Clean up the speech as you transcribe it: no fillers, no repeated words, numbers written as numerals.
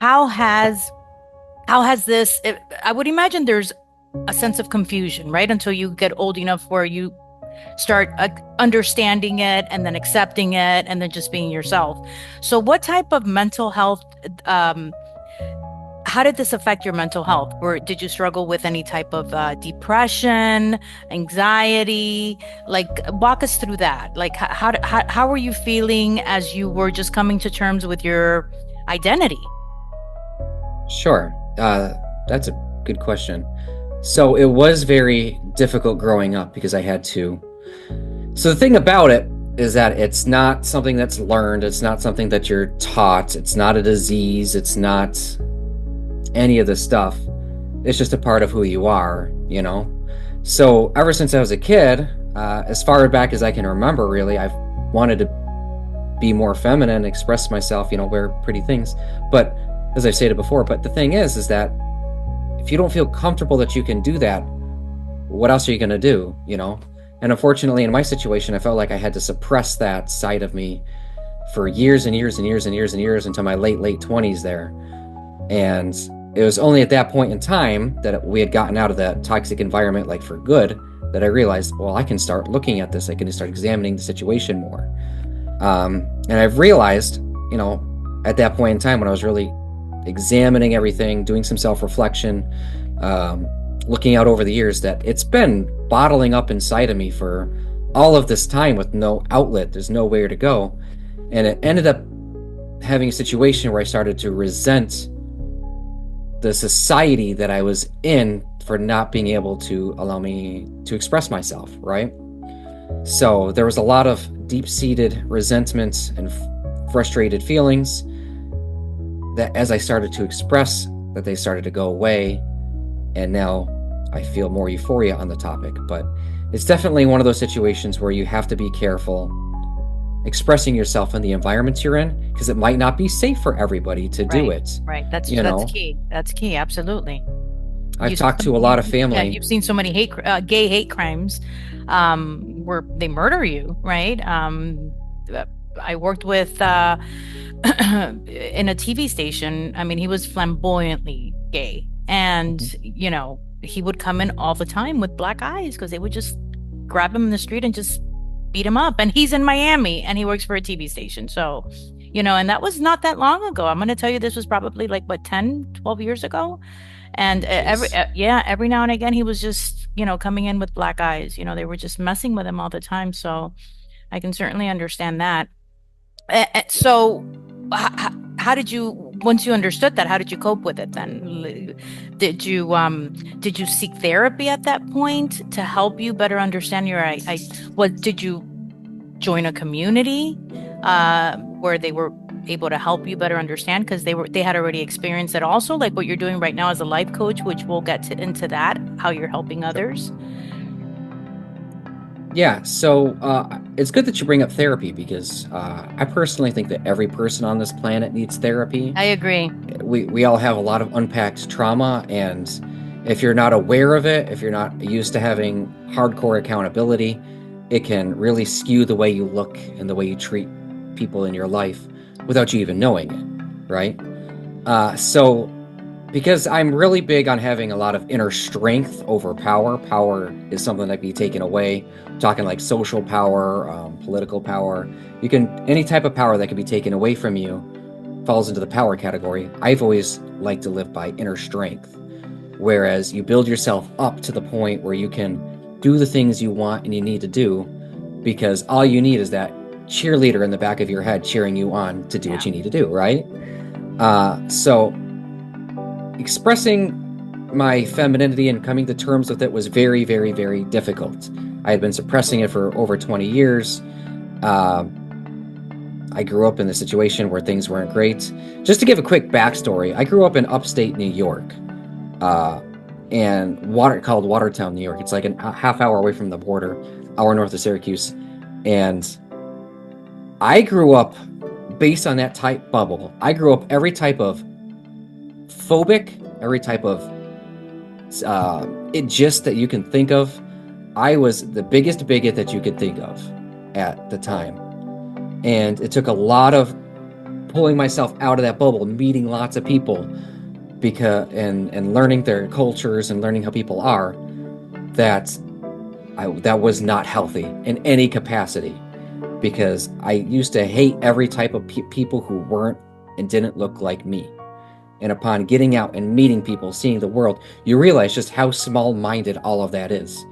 How has I would imagine there's a sense of confusion, right? Until you get old enough where you start understanding it and then accepting it and then just being yourself. So what type of mental health um how did this affect your mental health? Or did you struggle with any type of depression, anxiety? Like, walk us through that. Like, how were you feeling as you were just coming to terms with your identity? Sure. That's a good question. So it was very difficult growing up because I had to. So the thing about it is that it's not something that's learned. It's not something that you're taught. It's not a disease. It's not any of this stuff. It's just a part of who you are, you know? So ever since I was a kid, as far back as I can remember, really, I've wanted to be more feminine, express myself, wear pretty things. But as I've stated before, but the thing is that if you don't feel comfortable that you can do that, what else are you going to do, And unfortunately, in my situation, I felt like I had to suppress that side of me for years and years and years and years and years until my late 20s there. And it was only at that point in time that we had gotten out of that toxic environment, like for good, that I realized, well, I can start looking at this. I can start examining the situation more. And I've realized, at that point in time when I was really examining everything, doing some self-reflection, looking out over the years, that it's been bottling up inside of me for all of this time with no outlet. There's nowhere to go. And it ended up having a situation where I started to resent the society that I was in for not being able to allow me to express myself, right? So there was a lot of deep-seated resentment and frustrated feelings that as I started to express, that they started to go away. And now I feel more euphoria on the topic. But it's definitely one of those situations where you have to be careful expressing yourself in the environments you're in, because it might not be safe for everybody to do Right, it. right. You That's know, key. That's key. Absolutely. I've talked to a lot of Yeah, family. you've seen so many gay hate crimes, where they murder you, right? Uh, I worked with in a TV station. I mean, he was flamboyantly gay, and Mhm. he would come in all the time with black eyes because they would just grab him in the street and just beat him up. And he's in Miami, and he works for a TV station, so. And that was not that long ago. I'm going to tell you, this was probably like, what, 10, 12 years ago? And Jeez. yeah, every now and again, he was just, coming in with black eyes. They were just messing with him all the time. So I can certainly understand that. So, how did you, once you understood that, how did you cope with it then? Did you seek therapy at that point to help you better understand what did you join a community where they were able to help you better understand because they had already experienced it also, like what you're doing right now as a life coach, which we'll get into that, how you're helping Sure. others. Yeah, so it's good that you bring up therapy because I personally think that every person on this planet needs therapy. I agree. We all have a lot of unpacked trauma, and if you're not aware of it, if you're not used to having hardcore accountability, it can really skew the way you look and the way you treat people in your life without you even knowing it, right? So because I'm really big on having a lot of inner strength over power. Power is something that can be taken away. I'm talking like social power, political power. Any type of power that can be taken away from you falls into the power category. I've always liked to live by inner strength, whereas you build yourself up to the point where you can do the things you want and you need to do, because all you need is that cheerleader in the back of your head cheering you on to do what Yeah. you need to do, right? So expressing my femininity and coming to terms with it was very, very, very difficult. I had been suppressing it for over 20 years. Uh, I grew up in a situation where things weren't great. Just to give a quick backstory, I grew up in upstate New York, uh, and called Watertown, New York. It's like a half hour away from the border, hour north of Syracuse. And I grew up based on that type bubble. I grew up every type of phobic, every type of it just that you can think of. I was the biggest bigot that you could think of at the time. And it took a lot of pulling myself out of that bubble, meeting lots of people, and learning their cultures and learning how people are, that that was not healthy in any capacity, because I used to hate every type of people who weren't and didn't look like me. And upon getting out and meeting people, seeing the world, you realize just how small-minded all of that is.